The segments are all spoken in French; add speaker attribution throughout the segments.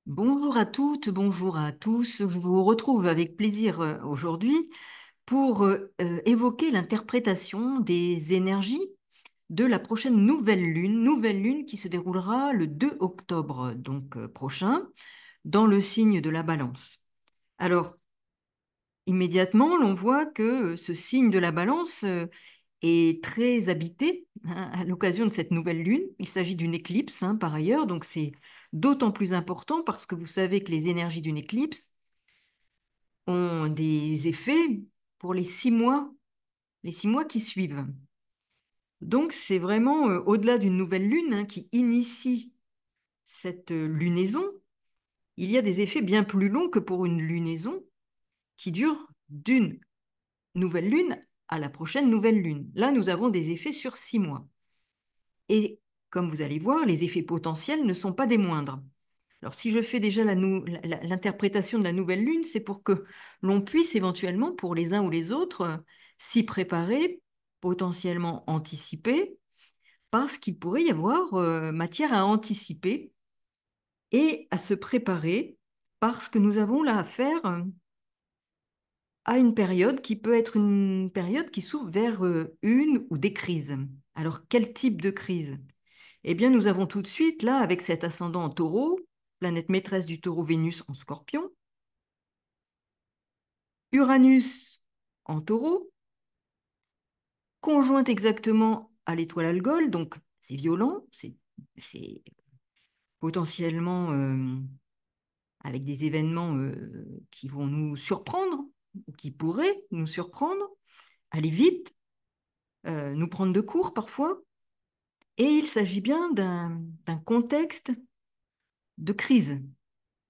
Speaker 1: Bonjour à toutes, bonjour à tous. Je vous retrouve avec plaisir aujourd'hui pour évoquer l'interprétation des énergies de la prochaine nouvelle lune qui se déroulera le 2 octobre prochain dans le signe de la Balance. Alors, immédiatement, l'on voit que ce signe de la Balance est très habité hein, à l'occasion de cette nouvelle lune. Il s'agit d'une éclipse hein, par ailleurs, donc c'est d'autant plus important parce que vous savez que les énergies d'une éclipse ont des effets pour les 6 mois qui suivent. Donc c'est vraiment au-delà d'une nouvelle lune hein, qui initie cette lunaison, il y a des effets bien plus longs que pour une lunaison qui dure d'une nouvelle lune à la prochaine nouvelle lune. Là, nous avons des effets sur 6 mois. Et comme vous allez voir, les effets potentiels ne sont pas des moindres. Alors, si je fais déjà l'interprétation de la nouvelle lune, c'est pour que l'on puisse éventuellement, pour les uns ou les autres, s'y préparer, potentiellement anticiper, parce qu'il pourrait y avoir matière à anticiper et à se préparer, parce que nous avons là affaire à une période qui peut être une période qui s'ouvre vers une ou des crises. Alors, quel type de crise? Eh bien, nous avons tout de suite, là, avec cet ascendant en taureau, planète maîtresse du taureau Vénus en scorpion, Uranus en taureau, conjointe exactement à l'étoile Algol, donc c'est violent, c'est potentiellement avec des événements qui vont nous surprendre, ou qui pourraient nous surprendre, aller vite, nous prendre de court parfois. Et il s'agit bien d'un contexte de crise.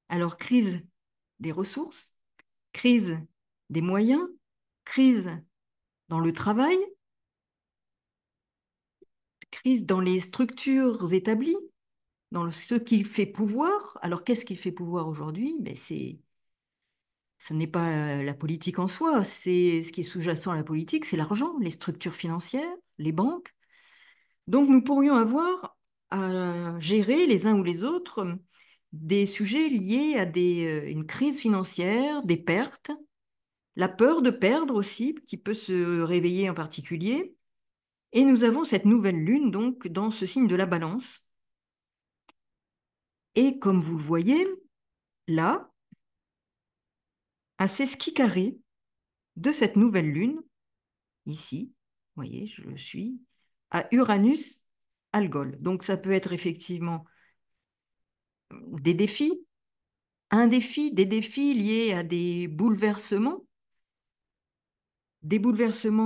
Speaker 1: Alors, crise des ressources, crise des moyens, crise dans le travail, crise dans les structures établies, ce qu'il fait pouvoir. Alors, qu'est-ce qu'il fait pouvoir aujourd'hui? Ce n'est pas la politique en soi, c'est ce qui est sous-jacent à la politique, c'est l'argent, les structures financières, les banques. Donc, nous pourrions avoir à gérer les uns ou les autres des sujets liés à une crise financière, des pertes, la peur de perdre aussi, qui peut se réveiller en particulier. Et nous avons cette nouvelle lune, donc, dans ce signe de la Balance. Et comme vous le voyez, là, à sesqui carré de cette nouvelle lune, ici, vous voyez, je le suis, à Uranus Algol. Donc ça peut être effectivement des défis, des défis liés à des bouleversements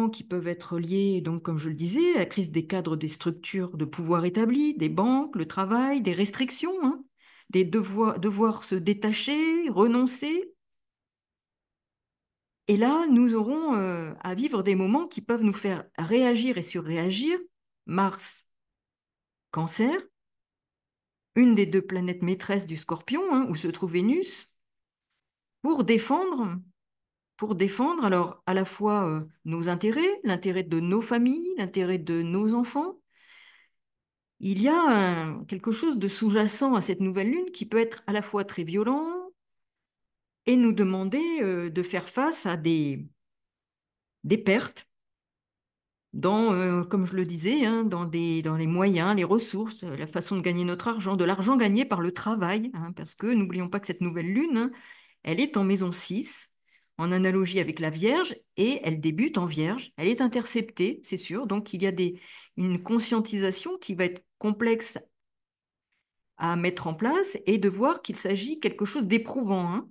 Speaker 1: qui peuvent être liés, donc comme je le disais, à la crise des cadres des structures de pouvoir établies, des banques, le travail, des restrictions, hein, des devoir se détacher, renoncer. Et là, nous aurons à vivre des moments qui peuvent nous faire réagir et surréagir. Mars, Cancer, une des deux planètes maîtresses du Scorpion, hein, où se trouve Vénus, pour défendre, pour défendre alors à la fois nos intérêts, l'intérêt de nos familles, l'intérêt de nos enfants. Il y a quelque chose de sous-jacent à cette nouvelle lune qui peut être à la fois très violent et nous demander de faire face à des pertes comme je le disais, hein, dans les moyens, les ressources, la façon de gagner notre argent, de l'argent gagné par le travail, hein, parce que n'oublions pas que cette nouvelle lune, hein, elle est en maison 6, en analogie avec la Vierge, et elle débute en Vierge. Elle est interceptée, c'est sûr, donc il y a une conscientisation qui va être complexe à mettre en place et de voir qu'il s'agit quelque chose d'éprouvant. Hein.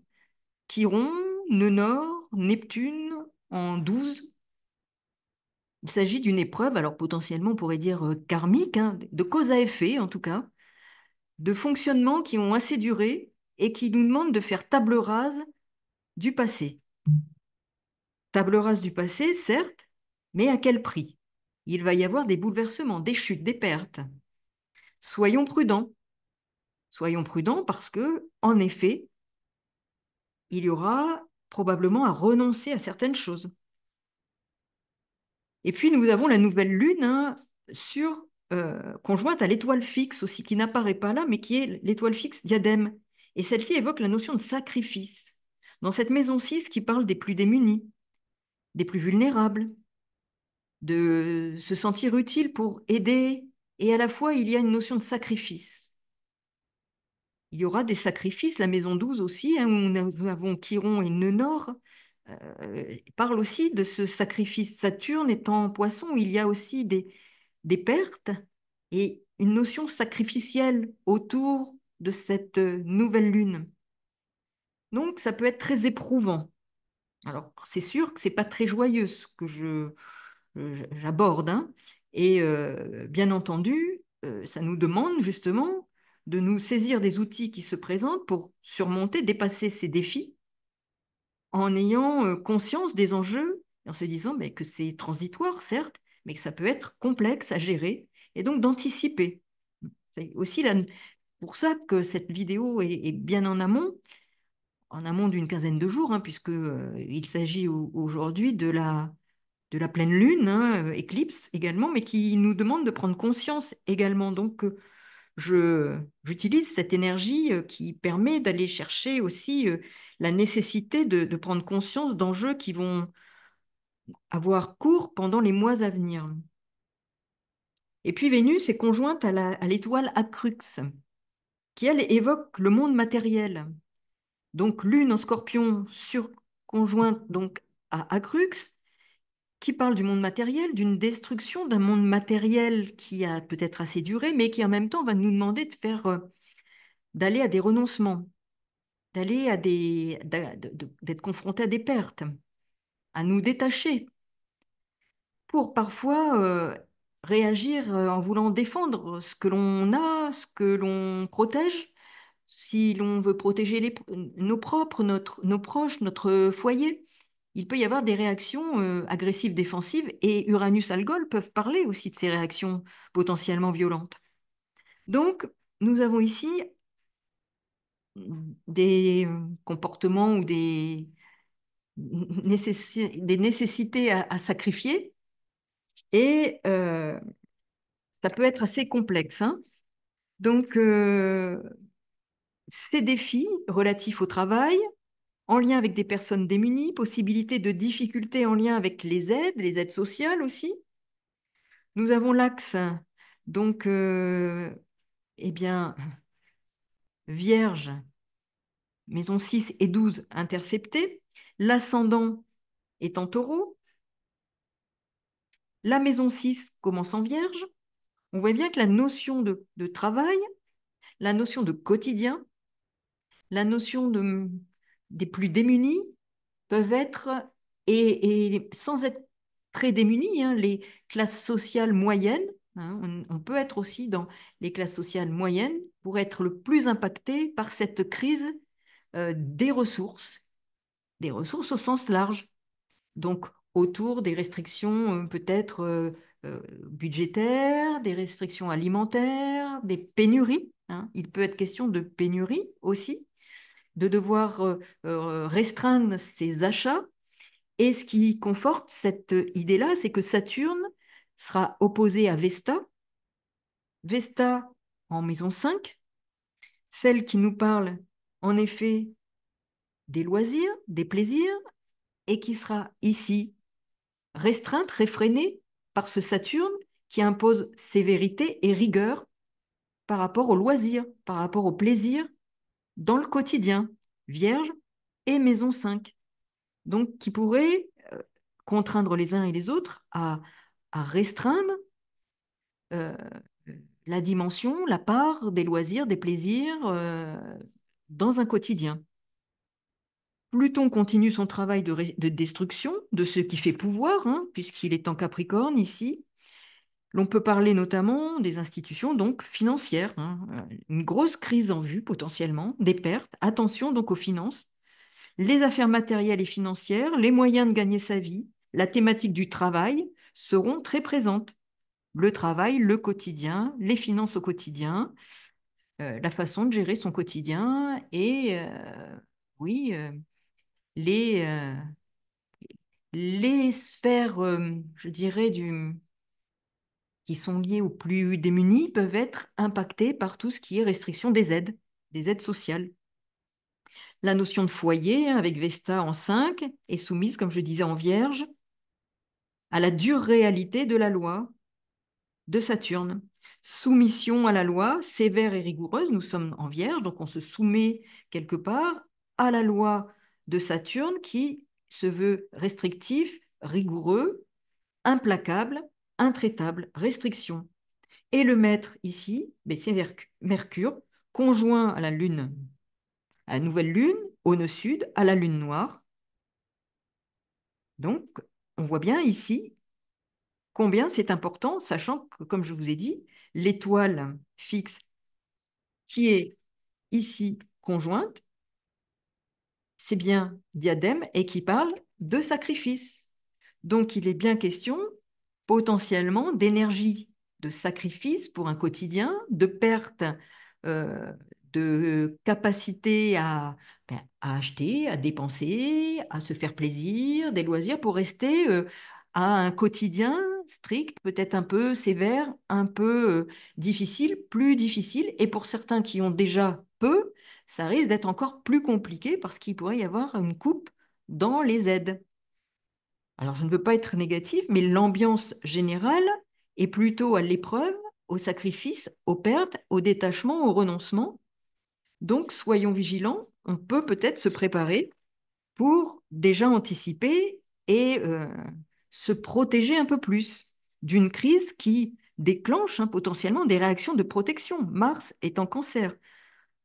Speaker 1: Chiron, nœud nord, Neptune en 12. Il s'agit d'une épreuve, alors potentiellement on pourrait dire karmique, hein, de cause à effet en tout cas, de fonctionnements qui ont assez duré et qui nous demandent de faire table rase du passé. Table rase du passé, certes, mais à quel prix? Il va y avoir des bouleversements, des chutes, des pertes. Soyons prudents. Soyons prudents parce que, en effet, il y aura probablement à renoncer à certaines choses. Et puis, nous avons la nouvelle lune hein, conjointe à l'étoile fixe aussi, qui n'apparaît pas là, mais qui est l'étoile fixe diadème, Et celle-ci évoque la notion de sacrifice. Dans cette maison 6 qui parle des plus démunis, des plus vulnérables, de se sentir utile pour aider, et à la fois il y a une notion de sacrifice. Il y aura des sacrifices, la maison 12 aussi, hein, où nous avons Chiron et Nenor, parle aussi de ce sacrifice. Saturne étant en poisson, où il y a aussi des pertes et une notion sacrificielle autour de cette nouvelle lune. Donc ça peut être très éprouvant. Alors c'est sûr que c'est pas très joyeux ce que j'aborde, hein. Et bien entendu, ça nous demande justement de nous saisir des outils qui se présentent pour surmonter, dépasser ces défis en ayant conscience des enjeux, et en se disant mais, que c'est transitoire, certes, mais que ça peut être complexe à gérer, et donc d'anticiper. C'est aussi pour ça que cette vidéo est bien en amont d'une quinzaine de jours, hein, puisque, il s'agit aujourd'hui de la pleine lune, hein, éclipse également, mais qui nous demande de prendre conscience également. Donc, j'utilise cette énergie qui permet d'aller chercher aussi la nécessité de prendre conscience d'enjeux qui vont avoir cours pendant les mois à venir. Et puis Vénus est conjointe à l'étoile Acrux, qui elle évoque le monde matériel. Donc Lune en Scorpion sur conjointe donc à Acrux, qui parle du monde matériel, d'une destruction d'un monde matériel qui a peut-être assez duré, mais qui en même temps va nous demander d'aller à des renoncements, d'aller à d'être confronté à des pertes, à nous détacher, pour parfois réagir en voulant défendre ce que l'on a, ce que l'on protège, si l'on veut protéger nos propres, nos proches, notre foyer. Il peut y avoir des réactions agressives, défensives, et Uranus-Algol peuvent parler aussi de ces réactions potentiellement violentes. Donc, nous avons ici des comportements ou des nécessités à sacrifier, et ça peut être assez complexe, hein. Donc, ces défis relatifs au travail, en lien avec des personnes démunies, possibilité de difficultés en lien avec les aides sociales aussi. Nous avons l'axe, donc, eh bien, Vierge, maison 6 et 12 interceptées, l'ascendant est en taureau, la maison 6 commence en Vierge. On voit bien que la notion de travail, la notion de quotidien, la notion des plus démunis peuvent être, et sans être très démunis, hein, les classes sociales moyennes, hein, on peut être aussi dans les classes sociales moyennes pour être le plus impacté par cette crise des ressources au sens large. Donc, autour des restrictions peut-être budgétaires, des restrictions alimentaires, des pénuries, hein. Il peut être question de pénurie aussi, de devoir restreindre ses achats. Et ce qui conforte cette idée-là, c'est que Saturne sera opposé à Vesta. Vesta en maison 5, celle qui nous parle en effet des loisirs, des plaisirs, et qui sera ici restreinte, réfrénée par ce Saturne qui impose sévérité et rigueur par rapport aux loisirs, par rapport au plaisir dans le quotidien, Vierge et maison 5. Donc qui pourrait contraindre les uns et les autres à restreindre euh, la dimension, la part des loisirs, des plaisirs dans un quotidien. Pluton continue son travail de destruction de ce qui fait pouvoir, hein, puisqu'il est en Capricorne ici. L'on peut parler notamment des institutions donc financières, hein, une grosse crise en vue potentiellement, des pertes. Attention donc aux finances, les affaires matérielles et financières, les moyens de gagner sa vie, la thématique du travail seront très présentes. Le travail, le quotidien, les finances au quotidien, la façon de gérer son quotidien et oui, les, euh, les sphères, je dirais, qui sont liées aux plus démunis peuvent être impactées par tout ce qui est restriction des aides sociales. la notion de foyer, hein, avec Vesta en 5, est soumise, comme je disais, en Vierge, à la dure réalité de la loi de Saturne. Soumission à la loi, sévère et rigoureuse, nous sommes en Vierge, donc on se soumet quelque part à la loi de Saturne qui se veut restrictif, rigoureux, implacable, intraitable, restriction. Et le maître ici, ben, c'est Mercure, conjoint à la Lune, à la nouvelle Lune, au nœud sud, à la Lune noire. Donc, on voit bien ici combien c'est important, sachant que, comme je vous ai dit, l'étoile fixe qui est ici conjointe, c'est bien diadème et qui parle de sacrifice. Donc, il est bien question potentiellement d'énergie de sacrifice pour un quotidien, de perte euh, de capacité ben, à acheter, à dépenser, à se faire plaisir, des loisirs pour rester à un quotidien strict, peut-être un peu sévère, un peu difficile, plus difficile. Et pour certains qui ont déjà peu, ça risque d'être encore plus compliqué parce qu'il pourrait y avoir une coupe dans les aides. Alors, je ne veux pas être négative, mais l'ambiance générale est plutôt à l'épreuve, au sacrifice, aux pertes, au détachement, au renoncement. Donc, soyons vigilants. On peut peut-être se préparer pour déjà anticiper et se protéger un peu plus d'une crise qui déclenche, hein, potentiellement des réactions de protection. Mars est en Cancer,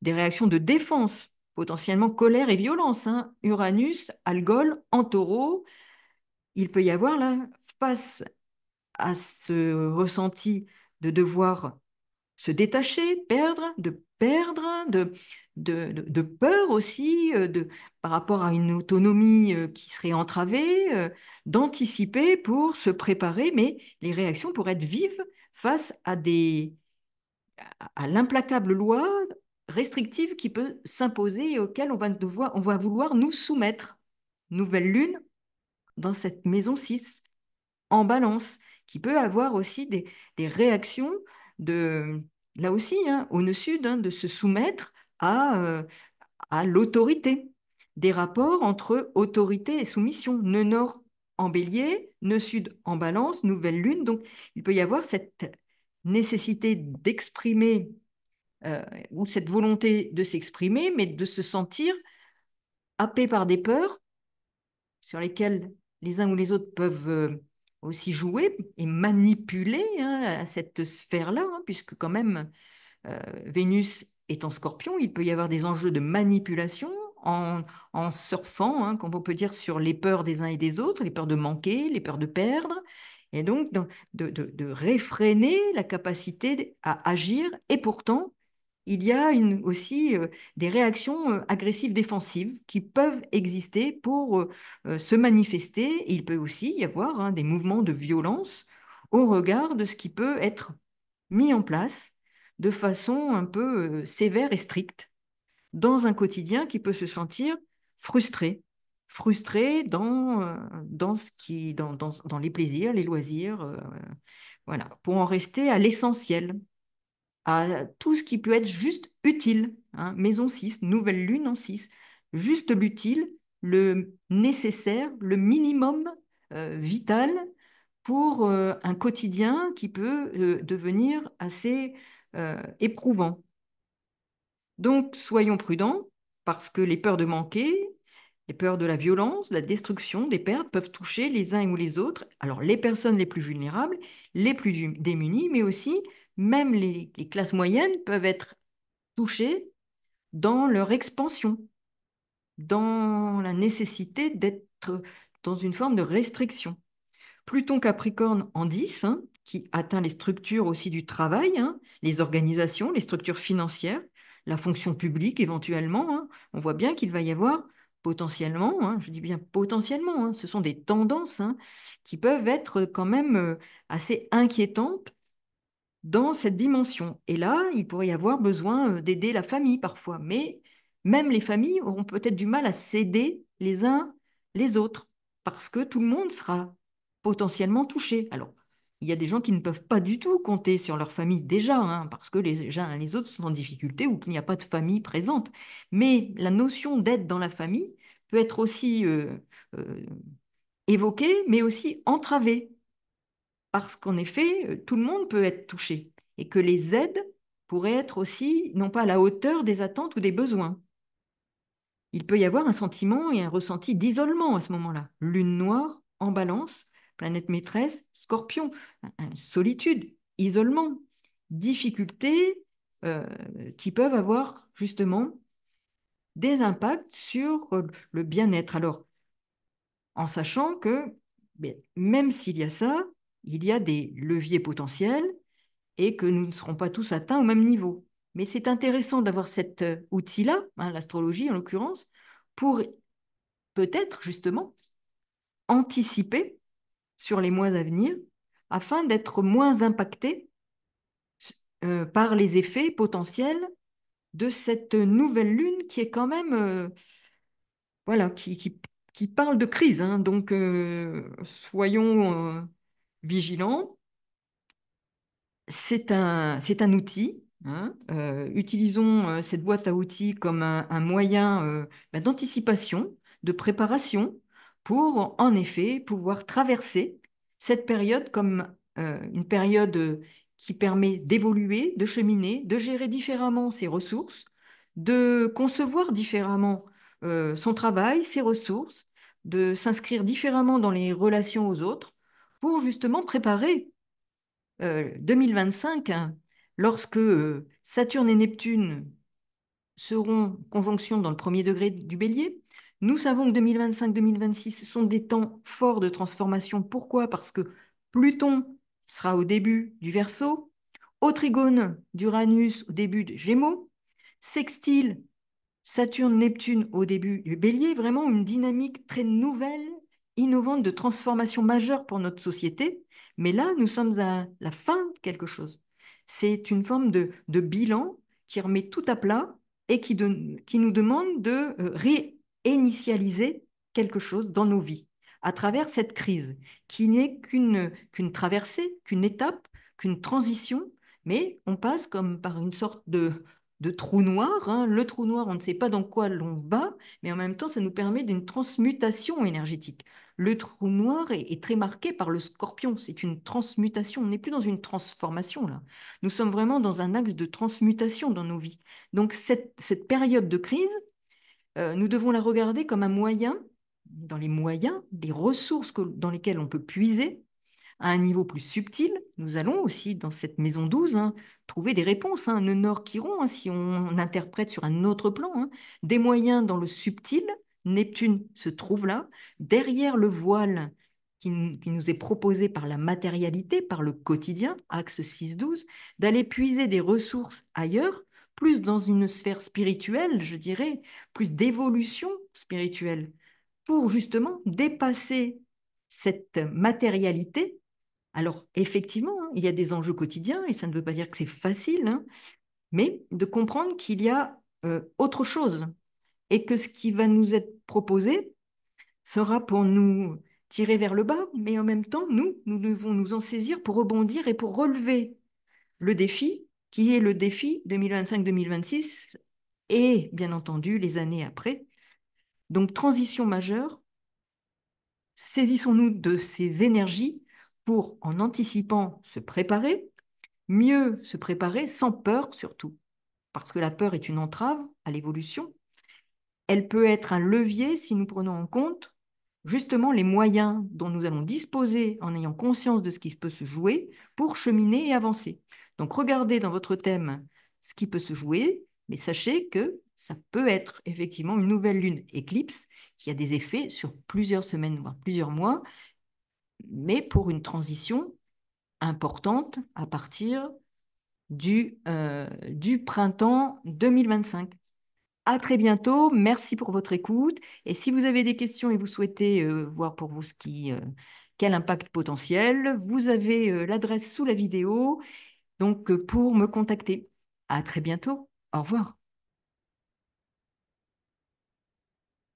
Speaker 1: des réactions de défense, potentiellement colère et violence, hein. Uranus, Algol, en Taureau. Il peut y avoir là, face à ce ressenti de devoir se détacher, perdre, de peur aussi, par rapport à une autonomie qui serait entravée, d'anticiper pour se préparer, mais les réactions pourraient être vives face à l'implacable loi restrictive qui peut s'imposer et auquel on va vouloir nous soumettre. Nouvelle lune dans cette maison 6 en balance, qui peut avoir aussi des réactions de, là aussi, hein, au nœud sud, hein, de se soumettre à l'autorité, des rapports entre autorité et soumission, nœud nord en bélier, nœud sud en balance, nouvelle lune. Donc, il peut y avoir cette nécessité d'exprimer ou cette volonté de s'exprimer, mais de se sentir happé par des peurs sur lesquels les uns ou les autres peuvent aussi jouer et manipuler, hein, à cette sphère-là, hein, puisque quand même Vénus est en Scorpion, il peut y avoir des enjeux de manipulation en surfant, hein, comme on peut dire, sur les peurs des uns et des autres, les peurs de manquer, les peurs de perdre, et donc de réfréner la capacité à agir, et pourtant il y a aussi des réactions agressives défensives qui peuvent exister pour se manifester. Et il peut aussi y avoir, hein, des mouvements de violence au regard de ce qui peut être mis en place de façon un peu sévère et stricte dans un quotidien qui peut se sentir frustré, frustré dans dans les plaisirs, les loisirs, voilà, pour en rester à l'essentiel, à tout ce qui peut être juste utile, hein. Maison 6, nouvelle lune en 6, juste l'utile, le nécessaire, le minimum vital pour un quotidien qui peut devenir assez éprouvant. Donc, soyons prudents parce que les peurs de manquer, les peurs de la violence, de la destruction, des pertes peuvent toucher les uns ou les autres. Alors, les personnes les plus vulnérables, les plus démunies, mais aussi même les classes moyennes peuvent être touchées dans leur expansion, dans la nécessité d'être dans une forme de restriction. Pluton Capricorne en 10, hein, qui atteint les structures aussi du travail, hein, les organisations, les structures financières, la fonction publique éventuellement, hein. On voit bien qu'il va y avoir potentiellement, hein, je dis bien potentiellement, hein, ce sont des tendances, hein, qui peuvent être quand même assez inquiétantes dans cette dimension. Et là, il pourrait y avoir besoin d'aider la famille parfois, mais même les familles auront peut-être du mal à s'aider les uns les autres, parce que tout le monde sera potentiellement touché. Alors, il y a des gens qui ne peuvent pas du tout compter sur leur famille déjà, hein, parce que les uns et les autres sont en difficulté ou qu'il n'y a pas de famille présente. Mais la notion d'aide dans la famille peut être aussi euh, évoquée, mais aussi entravée, parce qu'en effet, tout le monde peut être touché et que les aides pourraient être aussi non pas à la hauteur des attentes ou des besoins. Il peut y avoir un sentiment et un ressenti d'isolement à ce moment-là. Lune noire en balance, planète maîtresse, scorpion, solitude, isolement, difficultés euh, qui peuvent avoir justement des impacts sur le bien-être. Alors, en sachant que même s'il y a ça, il y a des leviers potentiels et que nous ne serons pas tous atteints au même niveau. Mais c'est intéressant d'avoir cet outil-là, hein, l'astrologie en l'occurrence, pour peut-être justement anticiper sur les mois à venir afin d'être moins impacté par les effets potentiels de cette nouvelle lune qui est quand même, voilà, qui parle de crise, hein. Donc, soyons vigilants. C'est un outil, hein. Utilisons cette boîte à outils comme un moyen d'anticipation, de préparation pour, en effet, pouvoir traverser cette période comme une période qui permet d'évoluer, de cheminer, de gérer différemment ses ressources, de concevoir différemment son travail, ses ressources, de s'inscrire différemment dans les relations aux autres pour justement préparer 2025, hein, lorsque Saturne et Neptune seront en conjonction dans le premier degré du bélier. Nous savons que 2025-2026 sont des temps forts de transformation. Pourquoi? Parce que Pluton sera au début du Verseau, au trigone d'Uranus au début de Gémeaux, sextile Saturne-Neptune au début du Bélier, vraiment une dynamique très nouvelle, innovante de transformation majeure pour notre société. Mais là, nous sommes à la fin de quelque chose. C'est une forme de bilan qui remet tout à plat et qui nous demande de réinitialiser quelque chose dans nos vies à travers cette crise qui n'est qu'une traversée, qu'une étape, qu'une transition, mais on passe comme par une sorte de trou noir, hein. Le trou noir, on ne sait pas dans quoi l'on va, mais en même temps, ça nous permet d'une transmutation énergétique. Le trou noir est très marqué par le scorpion. C'est une transmutation. On n'est plus dans une transformation, là. Nous sommes vraiment dans un axe de transmutation dans nos vies. Donc, cette période de crise, nous devons la regarder comme un moyen, dans les moyens, des ressources dans lesquelles on peut puiser à un niveau plus subtil. Nous allons aussi, dans cette maison 12, hein, trouver des réponses, hein, nœuds nord qui rond, hein, si on interprète sur un autre plan, hein, des moyens dans le subtil. Neptune se trouve là, derrière le voile qui nous est proposé par la matérialité, par le quotidien, axe 6-12, d'aller puiser des ressources ailleurs, plus dans une sphère spirituelle, je dirais, plus d'évolution spirituelle, pour justement dépasser cette matérialité. Alors, effectivement, hein, il y a des enjeux quotidiens et ça ne veut pas dire que c'est facile, hein, mais de comprendre qu'il y a autre chose et que ce qui va nous être proposé sera pour nous tirer vers le bas, mais en même temps, nous devons nous en saisir pour rebondir et pour relever le défi qui est le défi 2025-2026 et bien entendu les années après. Donc, transition majeure, saisissons-nous de ces énergies pour, en anticipant, se préparer, mieux se préparer sans peur surtout, parce que la peur est une entrave à l'évolution. Elle peut être un levier si nous prenons en compte justement les moyens dont nous allons disposer en ayant conscience de ce qui peut se jouer pour cheminer et avancer. Donc regardez dans votre thème ce qui peut se jouer, mais sachez que ça peut être effectivement une nouvelle lune éclipse qui a des effets sur plusieurs semaines, voire plusieurs mois, mais pour une transition importante à partir du printemps 2025. À très bientôt, merci pour votre écoute. Et si vous avez des questions et vous souhaitez voir pour vous quel impact potentiel, vous avez l'adresse sous la vidéo donc pour me contacter. À très bientôt. Au revoir.